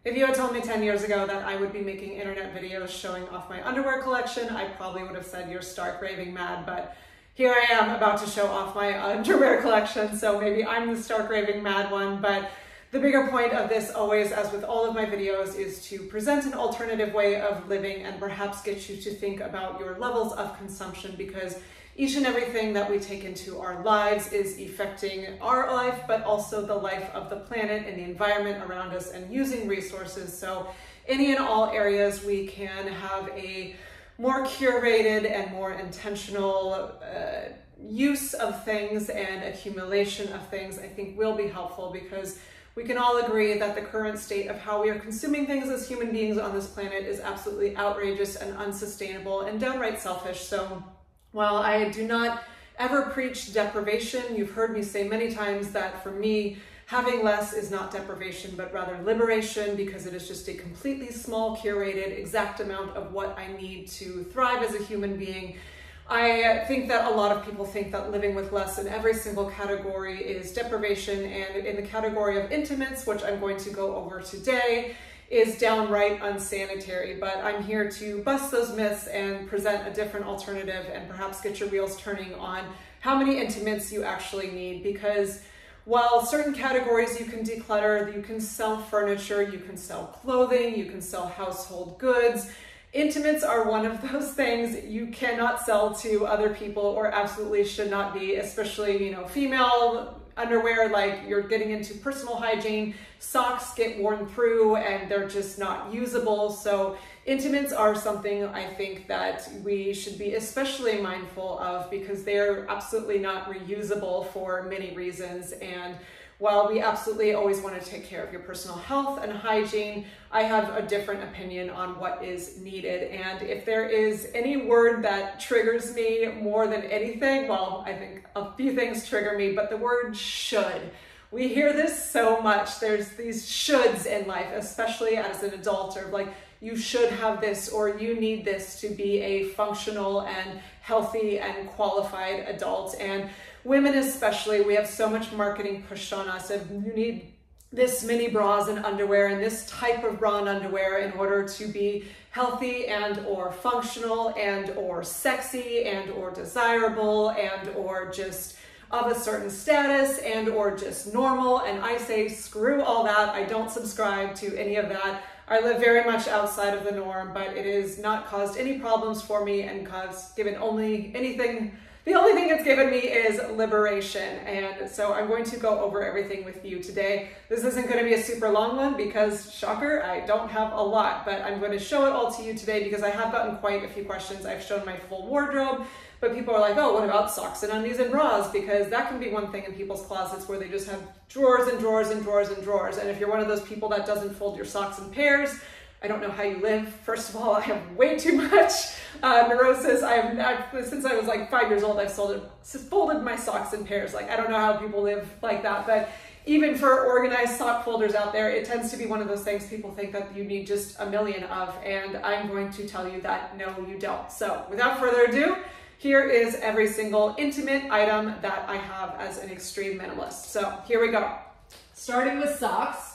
If you had told me 10 years ago that I would be making internet videos showing off my underwear collection, I probably would have said you're stark raving mad, but here I am about to show off my underwear collection, so maybe I'm the stark raving mad one. But the bigger point of this, always, as with all of my videos, is to present an alternative way of living and perhaps get you to think about your levels of consumption, because each and everything that we take into our lives is affecting our life, but also the life of the planet and the environment around us and using resources. So any and all areas we can have a more curated and more intentional use of things and accumulation of things, I think will be helpful, because we can all agree that the current state of how we are consuming things as human beings on this planet is absolutely outrageous and unsustainable and downright selfish. So while I do not ever preach deprivation, you've heard me say many times that for me, having less is not deprivation, but rather liberation, because it is just a completely small, curated, exact amount of what I need to thrive as a human being. I think that a lot of people think that living with less in every single category is deprivation, and in the category of intimates, which I'm going to go over today, is downright unsanitary. But I'm here to bust those myths and present a different alternative and perhaps get your wheels turning on how many intimates you actually need. Because while certain categories you can declutter, you can sell furniture, you can sell clothing, you can sell household goods, intimates are one of those things you cannot sell to other people, or absolutely should not be, especially, female underwear. Like, you're getting into personal hygiene, socks get worn through and they're just not usable. So intimates are something I think that we should be especially mindful of, because they're absolutely not reusable for many reasons. And while we absolutely always want to take care of your personal health and hygiene, I have a different opinion on what is needed. And if there is any word that triggers me more than anything, well, I think a few things trigger me, but the word should. We hear this so much. There's these shoulds in life, especially as an adult, or like, you should have this, or you need this to be a functional and healthy and qualified adult. And women especially, we have so much marketing pushed on us of, you need this many bras and underwear and this type of bra and underwear in order to be healthy and or functional and or sexy and or desirable and or just of a certain status and or just normal. And I say, screw all that. I don't subscribe to any of that. I live very much outside of the norm, but it has not caused any problems for me, and the only thing it's given me is liberation. And so I'm going to go over everything with you today. This isn't going to be a super long one because, shocker, I don't have a lot, but I'm going to show it all to you today because I have gotten quite a few questions. I've shown my full wardrobe, but people are like, oh, what about socks and undies and bras? Because that can be one thing in people's closets where they just have drawers and drawers and drawers and drawers. And if you're one of those people that doesn't fold your socks in pairs, I don't know how you live. First of all, I have way too much neurosis. Since I was like 5 years old, I've folded my socks in pairs. Like, I don't know how people live like that. But even for organized sock folders out there, it tends to be one of those things people think that you need just a million of. And I'm going to tell you that no, you don't. So without further ado, here is every single intimate item that I have as an extreme minimalist. So here we go. Starting with socks.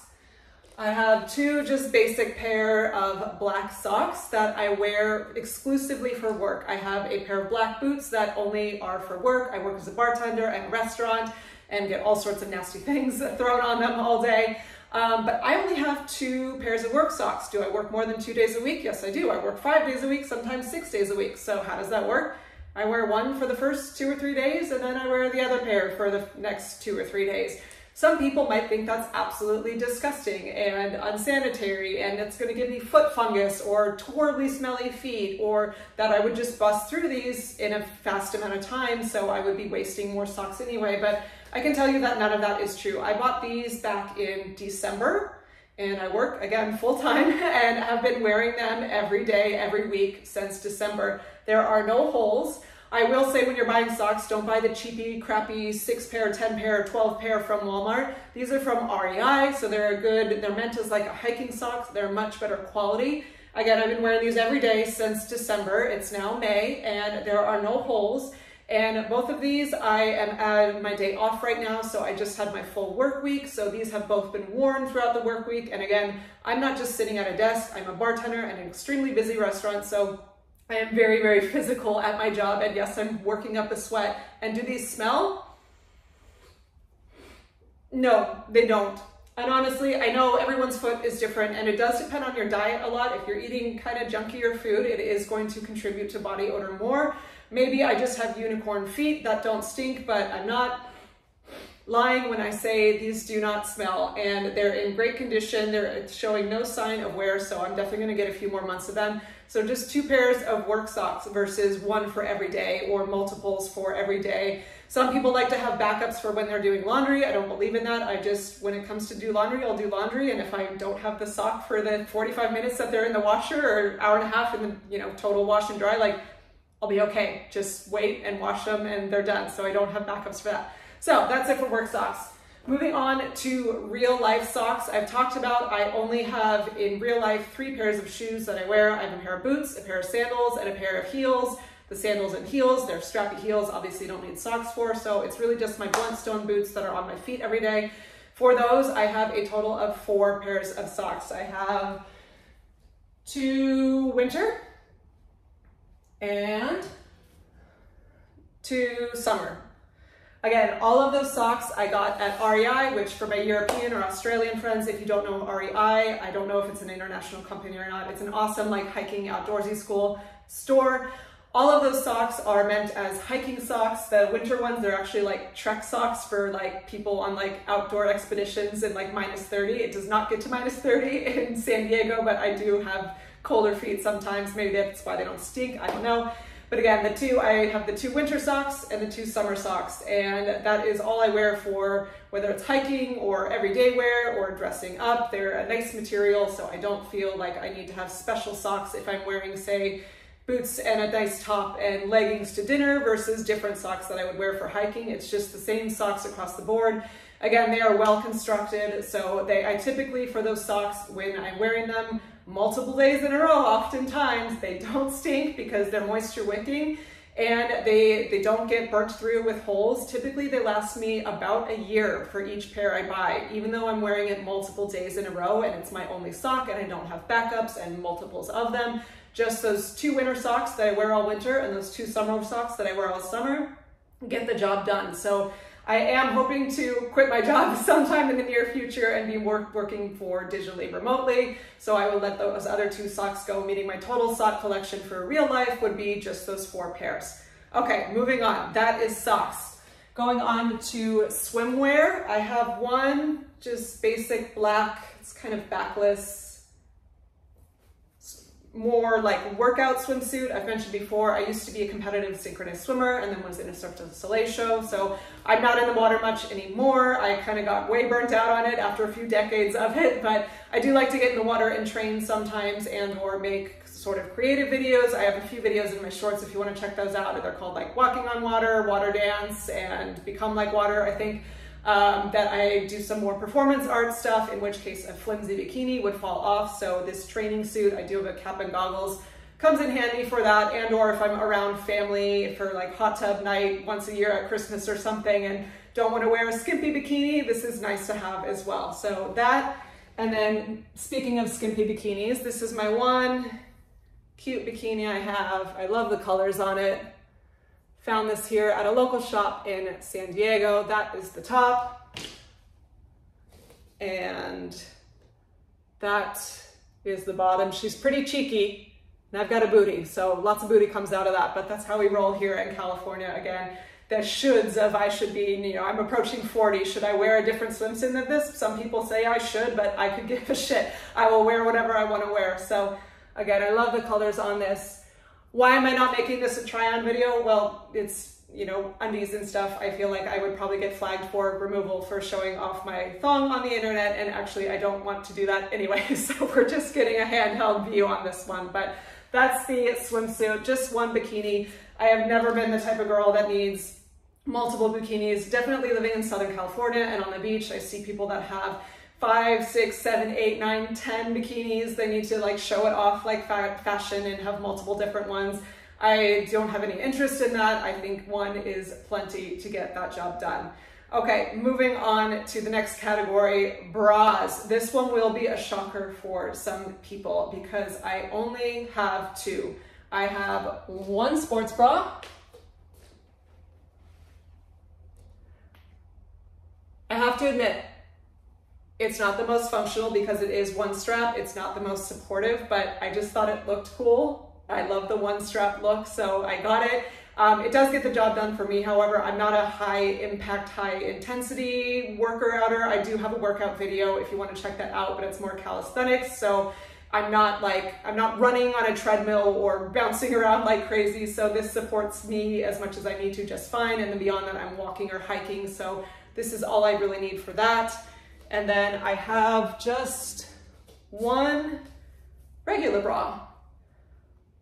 I have two just basic pair of black socks that I wear exclusively for work. I have a pair of black boots that only are for work. I work as a bartender at a restaurant and get all sorts of nasty things thrown on them all day. But I only have two pairs of work socks. Do I work more than 2 days a week? Yes, I do. I work 5 days a week, sometimes 6 days a week. So how does that work? I wear one for the first 2 or 3 days, and then I wear the other pair for the next 2 or 3 days. Some people might think that's absolutely disgusting and unsanitary, and it's going to give me foot fungus or horribly smelly feet, or that I would just bust through these in a fast amount of time, so I would be wasting more socks anyway. But I can tell you that none of that is true. I bought these back in December, and I work, again, full-time, and have been wearing them every day, every week since December. There are no holes. I will say, when you're buying socks, don't buy the cheapy, crappy 6 pair, 10 pair, 12 pair from Walmart. These are from REI, so they're meant as like a hiking socks. They're much better quality. Again, I've been wearing these every day since December. It's now May, and there are no holes. And both of these, I am at my day off right now, so I just had my full work week. So these have both been worn throughout the work week. And again, I'm not just sitting at a desk, I'm a bartender at an extremely busy restaurant. So I am very, very physical at my job. And yes, I'm working up a sweat. And do these smell? No, they don't. And honestly, I know everyone's foot is different and it does depend on your diet a lot. If you're eating kind of junkier food, it is going to contribute to body odor more. Maybe I just have unicorn feet that don't stink, but I'm not lying when I say these do not smell, and they're in great condition. They're showing no sign of wear, so I'm definitely gonna get a few more months of them. So just 2 pairs of work socks versus 1 for every day or multiples for every day. Some people like to have backups for when they're doing laundry. I don't believe in that. I just, when it comes to do laundry, I'll do laundry. And if I don't have the sock for the 45 minutes that they're in the washer or hour and a half in the, total wash and dry, like, I'll be okay. Just wait and wash them and they're done. So I don't have backups for that. So that's it for work socks. Moving on to real life socks. I've talked about, I only have in real life 3 pairs of shoes that I wear. I have a pair of boots, a pair of sandals, and a pair of heels. The sandals and heels, they're strappy heels, obviously you don't need socks for. So it's really just my blunt stone boots that are on my feet every day. For those, I have a total of 4 pairs of socks. I have 2 winter, and 2 summer. Again, all of those socks I got at REI, which for my European or Australian friends, if you don't know REI, I don't know if it's an international company or not. It's an awesome like hiking outdoorsy store. All of those socks are meant as hiking socks. The winter ones, they're actually like trek socks for like people on like outdoor expeditions in like -30. It does not get to -30 in San Diego, but I do have colder feet sometimes. Maybe that's why they don't stink, I don't know. But again, I have the 2 winter socks and the 2 summer socks, and that is all I wear for whether it's hiking or everyday wear or dressing up. They're a nice material, so I don't feel like I need to have special socks if I'm wearing, say, boots and a nice top and leggings to dinner versus different socks that I would wear for hiking. It's just the same socks across the board. Again, they are well constructed, so I typically, for those socks, when I'm wearing them multiple days in a row, oftentimes they don't stink because they're moisture wicking, and they don't get burnt through with holes. Typically, they last me about a year for each pair I buy, even though I'm wearing it multiple days in a row and it's my only sock and I don't have backups and multiples of them. Just those 2 winter socks that I wear all winter and those 2 summer socks that I wear all summer get the job done. So I am hoping to quit my job sometime in the near future and be working for digitally remotely. So I will let those other 2 socks go, meaning my total sock collection for real life would be just those 4 pairs. Okay, moving on. That is socks. Going on to swimwear. I have one just basic black, it's kind of backless, more like workout swimsuit. I've mentioned before, I used to be a competitive synchronous swimmer and then was in a Cirque du Soleil show. So I'm not in the water much anymore. I kind of got way burnt out on it after a few decades of it, but I do like to get in the water and train sometimes and or make sort of creative videos. I have a few videos in my shorts if you want to check those out. They're called like Walking on Water, Water Dance, and Become Like Water, I think. That I do some more performance art stuff, in which case a flimsy bikini would fall off. So this training suit, I do have a cap and goggles, comes in handy for that, and or if I'm around family for like hot tub night once a year at Christmas or something and don't want to wear a skimpy bikini, this is nice to have as well. So that, and then speaking of skimpy bikinis, this is my one cute bikini I have. I love the colors on it. Found this here at a local shop in San Diego. That is the top. And that is the bottom. She's pretty cheeky. And I've got a booty, so lots of booty comes out of that, but that's how we roll here in California. Again, the shoulds of I should be, I'm approaching 40. Should I wear a different swimsuit than this? Some people say I should, but I could give a shit. I will wear whatever I want to wear. So again, I love the colors on this. Why am I not making this a try-on video? Well, it's, undies and stuff. I feel like I would probably get flagged for removal for showing off my thong on the internet, and actually I don't want to do that anyway, so we're just getting a handheld view on this one. But that's the swimsuit, just one bikini. I have never been the type of girl that needs multiple bikinis. Definitely living in Southern California and on the beach, I see people that have 5, 6, 7, 8, 9, 10 bikinis. They need to like show it off like fashion and have multiple different ones. I don't have any interest in that. I think one is plenty to get that job done. Okay, moving on to the next category, bras. This one will be a shocker for some people because I only have two. I have one sports bra. I have to admit, it's not the most functional because it is one strap. It's not the most supportive, but I just thought it looked cool. I love the one strap look, so I got it. It does get the job done for me. However, I'm not a high impact, high intensity worker outer. I do have a workout video if you want to check that out, but it's more calisthenics. So I'm not running on a treadmill or bouncing around like crazy. So this supports me as much as I need to just fine. And then beyond that, I'm walking or hiking. So this is all I really need for that. And then I have just one regular bra.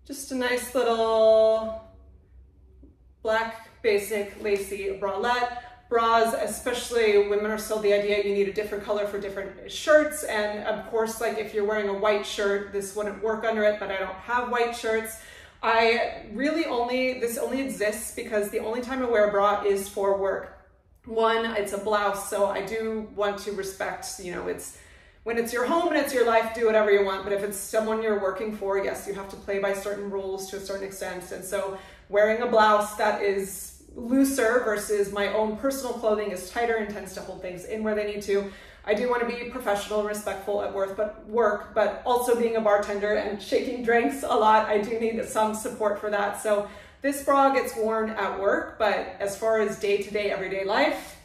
Just a nice little black basic lacy bralette. Bras, especially women, are still the idea you need a different color for different shirts. And of course, like if you're wearing a white shirt, this wouldn't work under it, but I don't have white shirts. This only exists because the only time I wear a bra is for work. One, it's a blouse, so I do want to respect, when it's your home and it's your life, do whatever you want. But if it's someone you're working for, yes, you have to play by certain rules to a certain extent. And so wearing a blouse that is looser versus my own personal clothing is tighter and tends to hold things in where they need to. I do want to be professional, respectful at work, but also being a bartender and shaking drinks a lot, I do need some support for that. So this bra gets worn at work, but as far as day-to-day, everyday life,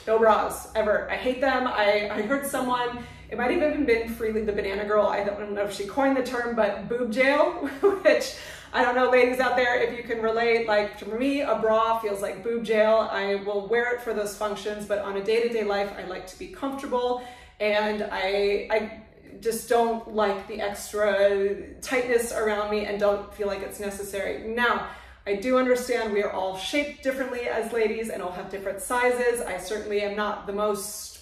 no bras, ever. I hate them. I heard someone, it might have even been Freely the Banana Girl, I don't know if she coined the term, but boob jail, which I don't know, ladies out there, if you can relate. Like for me, a bra feels like boob jail. I will wear it for those functions, but on a day-to-day life, I like to be comfortable, and I just don't like the extra tightness around me and don't feel like it's necessary. Now, I do understand we are all shaped differently as ladies and all have different sizes. I certainly am not the most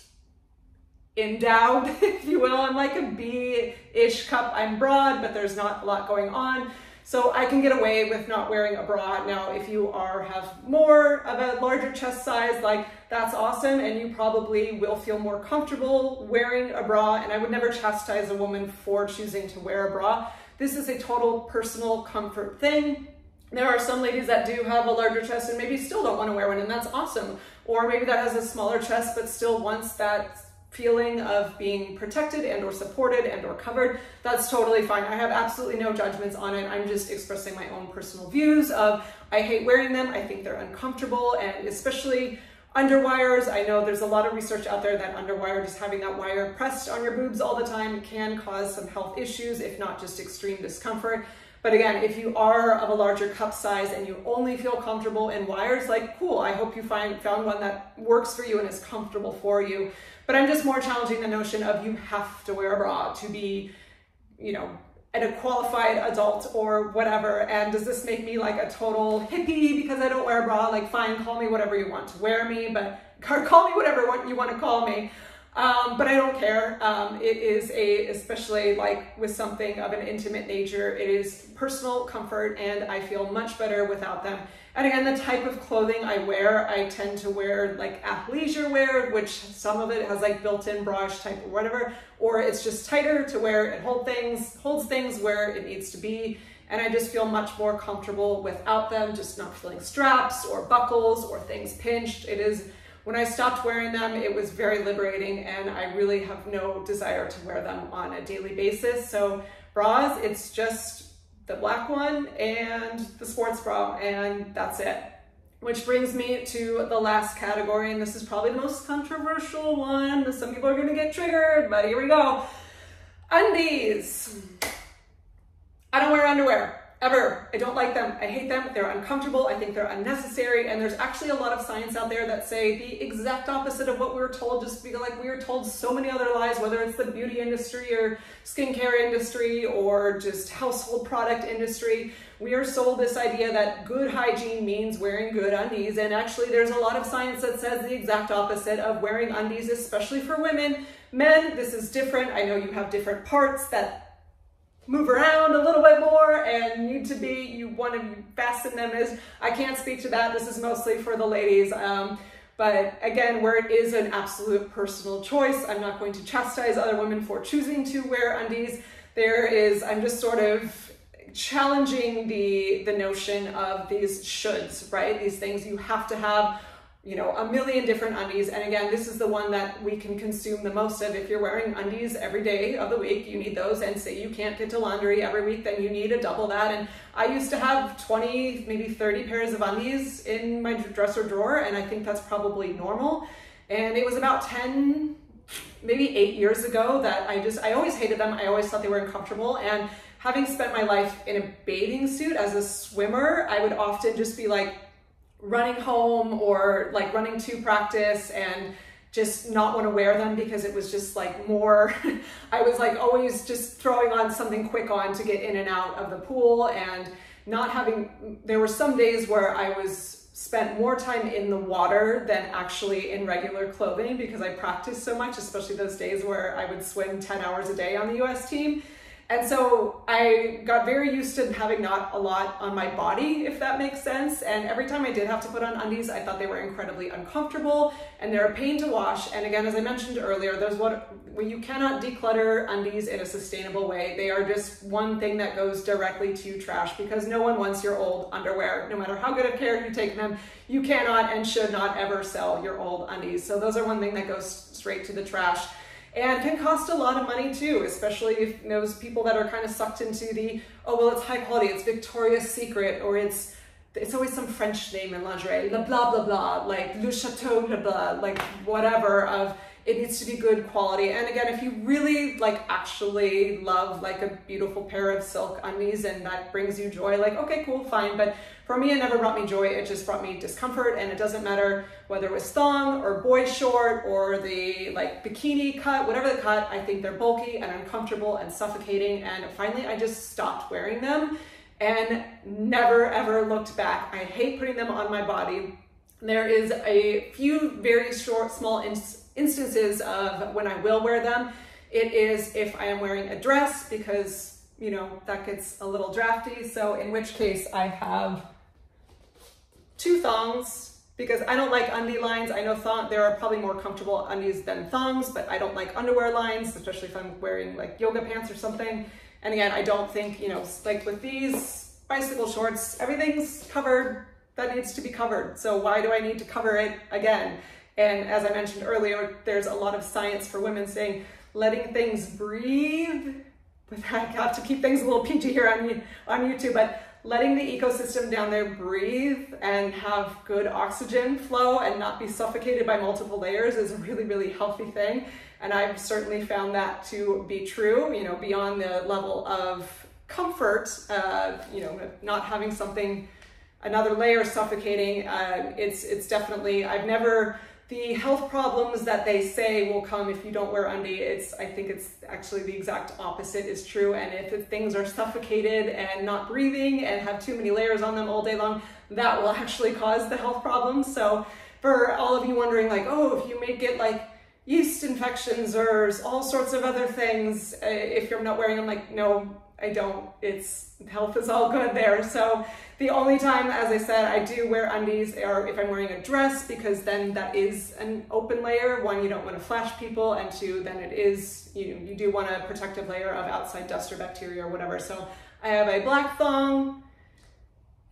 endowed, if you will. I'm like a B-ish cup. I'm broad, but there's not a lot going on. So I can get away with not wearing a bra. Now, if you have more of a larger chest size, like that's awesome. And you probably will feel more comfortable wearing a bra. And I would never chastise a woman for choosing to wear a bra. This is a total personal comfort thing. There are some ladies that do have a larger chest and maybe still don't want to wear one, and that's awesome. Or maybe that has a smaller chest, but still wants that feeling of being protected and or supported and or covered. That's totally fine. I have absolutely no judgments on it. I'm just expressing my own personal views of, I hate wearing them. I think they're uncomfortable, and especially underwires. I know there's a lot of research out there that underwire, just having that wire pressed on your boobs all the time, can cause some health issues, if not just extreme discomfort. But again, if you are of a larger cup size and you only feel comfortable in wires, like cool, I hope you found one that works for you and is comfortable for you. But I'm just more challenging the notion of you have to wear a bra to be, a qualified adult or whatever. And does this make me like a total hippie because I don't wear a bra? Like fine, call me whatever you want to wear me, but call me whatever you want to call me. But I don't care. It is especially like with something of an intimate nature, it is personal comfort, and I feel much better without them. And again, the type of clothing I wear, I tend to wear like athleisure wear, which some of it has like built-in bra-ish type or whatever, or it's just tighter to where it holds things where it needs to be. And I just feel much more comfortable without them, just not feeling straps or buckles or things pinched. When I stopped wearing them, it was very liberating, and I really have no desire to wear them on a daily basis. So bras, it's just the black one and the sports bra, and that's it. Which brings me to the last category, and this is probably the most controversial one. Some people are gonna get triggered, but here we go. Undies. I don't wear underwear. Ever. I don't like them. I hate them. They're uncomfortable. I think they're unnecessary. And there's actually a lot of science out there that say the exact opposite of what we were told, just because like we were told so many other lies, whether it's the beauty industry or skincare industry or just household product industry. We are sold this idea that good hygiene means wearing good undies. And actually there's a lot of science that says the exact opposite of wearing undies, especially for women. Men, this is different. I know you have different parts that move around a little bit more and you want to fasten them is, I can't speak to that. This is mostly for the ladies. But again, where it is an absolute personal choice, I'm not going to chastise other women for choosing to wear undies. I'm just sort of challenging the notion of these shoulds, right? These things you have to have, you know, a million different undies. And again, this is the one that we can consume the most of. If you're wearing undies every day of the week, you need those. And say you can't get to laundry every week, then you need a double that. And I used to have 20, maybe 30 pairs of undies in my dresser drawer. And I think that's probably normal. And it was about 10, maybe 8 years ago that I always hated them. I always thought they were uncomfortable. And having spent my life in a bathing suit as a swimmer, I would often just be like, running home or like running to practice and just not want to wear them because it was just like more, I was like always just throwing on something quick on to get in and out of the pool and not having, there were some days where I spent more time in the water than actually in regular clothing because I practiced so much, especially those days where I would swim 10 hours a day on the US team. And so I got very used to having not a lot on my body, if that makes sense. And every time I did have to put on undies, I thought they were incredibly uncomfortable and they're a pain to wash. And again, as I mentioned earlier, you cannot declutter undies in a sustainable way. They are just one thing that goes directly to trash because no one wants your old underwear. No matter how good of care you take them, you cannot and should not ever sell your old undies. So those are one thing that goes straight to the trash. And can cost a lot of money too, especially if those people that are kind of sucked into the, oh, well, it's high quality, it's Victoria's Secret, or it's always some French name in lingerie, le blah, blah, blah, like le chateau, le blah, like whatever of, it needs to be good quality. And again, if you really like actually love like a beautiful pair of silk undies and that brings you joy, like, okay, cool, fine. But for me, it never brought me joy. It just brought me discomfort. And it doesn't matter whether it was thong or boy short or the like bikini cut, whatever the cut, I think they're bulky and uncomfortable and suffocating. And finally, I just stopped wearing them and never ever looked back. I hate putting them on my body. There is a few very small instances of when I will wear them. It is if I am wearing a dress because, you know, that gets a little drafty. So in which case I have 2 thongs because I don't like undie lines. I know there are probably more comfortable undies than thongs, but I don't like underwear lines, especially if I'm wearing like yoga pants or something. And again, I don't think, you know, like with these bicycle shorts, everything's covered that needs to be covered. So why do I need to cover it again? And as I mentioned earlier, there's a lot of science for women saying letting things breathe. But I got to keep things a little PG here on YouTube, but letting the ecosystem down there breathe and have good oxygen flow and not be suffocated by multiple layers is a really, really healthy thing. And I've certainly found that to be true, you know, beyond the level of comfort, you know, not having another layer suffocating. It's definitely, the health problems that they say will come if you don't wear undie, I think it's actually the exact opposite is true. And if things are suffocated and not breathing and have too many layers on them all day long, that will actually cause the health problems. So for all of you wondering like, oh, if you may get like yeast infections or all sorts of other things, if you're not wearing them, like, no, I don't. Health is all good there. So the only time, as I said, I do wear undies are if I'm wearing a dress, because then that is an open layer. 1, you don't want to flash people, and 2, then it is, you do want a protective layer of outside dust or bacteria or whatever. So I have a black thong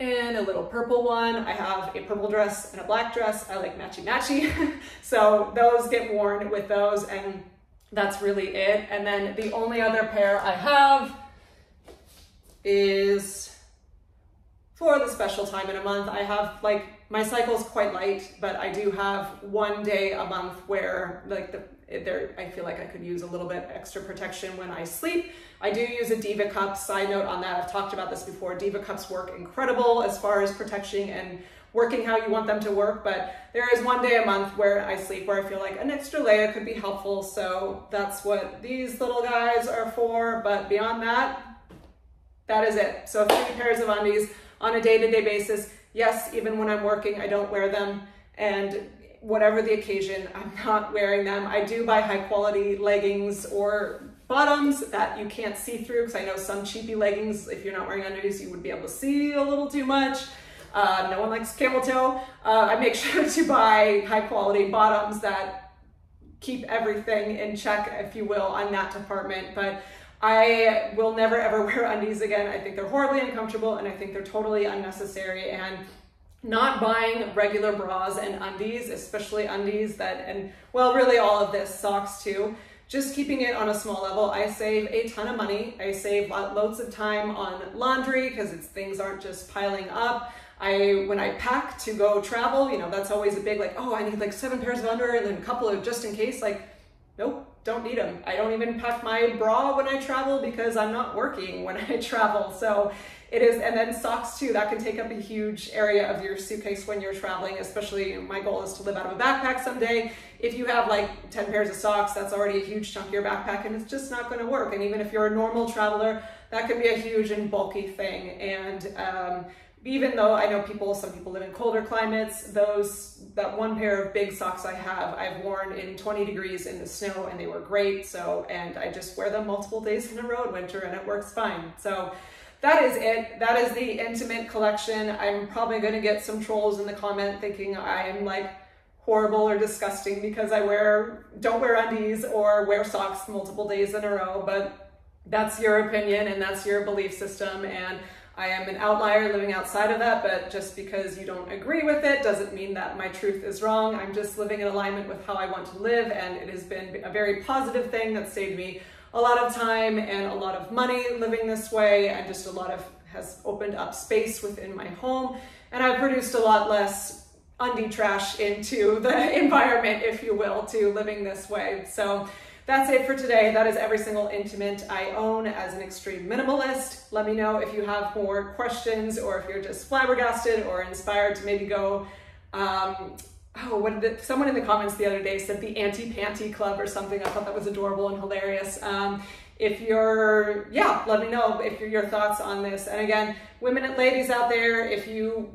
and a little purple one. I have a purple dress and a black dress. I like matchy-matchy. So those get worn with those, and that's really it. And then the only other pair I have is for the special time in a month. I have like, my cycle's quite light, but I do have 1 day a month where like I feel like I could use a little bit extra protection when I sleep. I do use a Diva cup. Side note on that, I've talked about this before. Diva cups work incredible as far as protecting and working how you want them to work, but there is 1 day a month where I sleep where I feel like an extra layer could be helpful. So that's what these little guys are for. But beyond that, that is it. So 3 pairs of undies on a day-to-day basis. Yes, even when I'm working, I don't wear them. And whatever the occasion, I'm not wearing them. I do buy high quality leggings or bottoms that you can't see through, because I know some cheapy leggings, if you're not wearing undies, you would be able to see a little too much. No one likes camel toe. I make sure to buy high quality bottoms that keep everything in check, if you will, on that department. But I will never ever wear undies again. I think they're horribly uncomfortable, and I think they're totally unnecessary. And not buying regular bras and undies, especially undies that, and well, really all of this, socks too, just keeping it on a small level. I save a ton of money. I save loads of time on laundry because things aren't just piling up. When I pack to go travel, you know, that's always a big like, oh, I need like 7 pairs of underwear and then a couple of just in case. Like, nope, don't need them. I don't even pack my bra when I travel because I'm not working when I travel. So it is, and then socks too, that can take up a huge area of your suitcase when you're traveling, especially, you know, my goal is to live out of a backpack someday. If you have like 10 pairs of socks, that's already a huge chunk of your backpack, and it's just not gonna work. And even if you're a normal traveler, that can be a huge and bulky thing. And even though I know some people live in colder climates, that one pair of big socks I have, I've worn in 20 degrees in the snow, and they were great. So, and I just wear them multiple days in a row in winter, and it works fine. So that is it. That is the intimate collection. I'm probably going to get some trolls in the comment thinking I am like horrible or disgusting because I don't wear undies or wear socks multiple days in a row, but that's your opinion and that's your belief system, and I am an outlier living outside of that. But just because you don't agree with it doesn't mean that my truth is wrong. I'm just living in alignment with how I want to live, and it has been a very positive thing that saved me a lot of time and a lot of money living this way, and just has opened up space within my home, and I've produced a lot less undie trash into the environment, if you will, to living this way. So that's it for today. That is every single intimate I own as an extreme minimalist. Let me know if you have more questions, or if you're just flabbergasted or inspired to maybe go, someone in the comments the other day said the anti-panty club or something. I thought that was adorable and hilarious. Let me know if your thoughts on this. And again, women and ladies out there, if you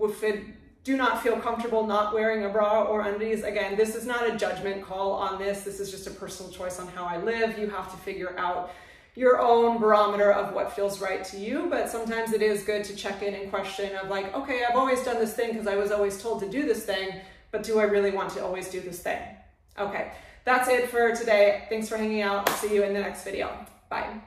do not feel comfortable not wearing a bra or undies, again, this is not a judgment call on this. This is just a personal choice on how I live. You have to figure out your own barometer of what feels right to you, but sometimes it is good to check in and question of like, okay, I've always done this thing because I was always told to do this thing, but do I really want to always do this thing? Okay, that's it for today. Thanks for hanging out. I'll see you in the next video. Bye.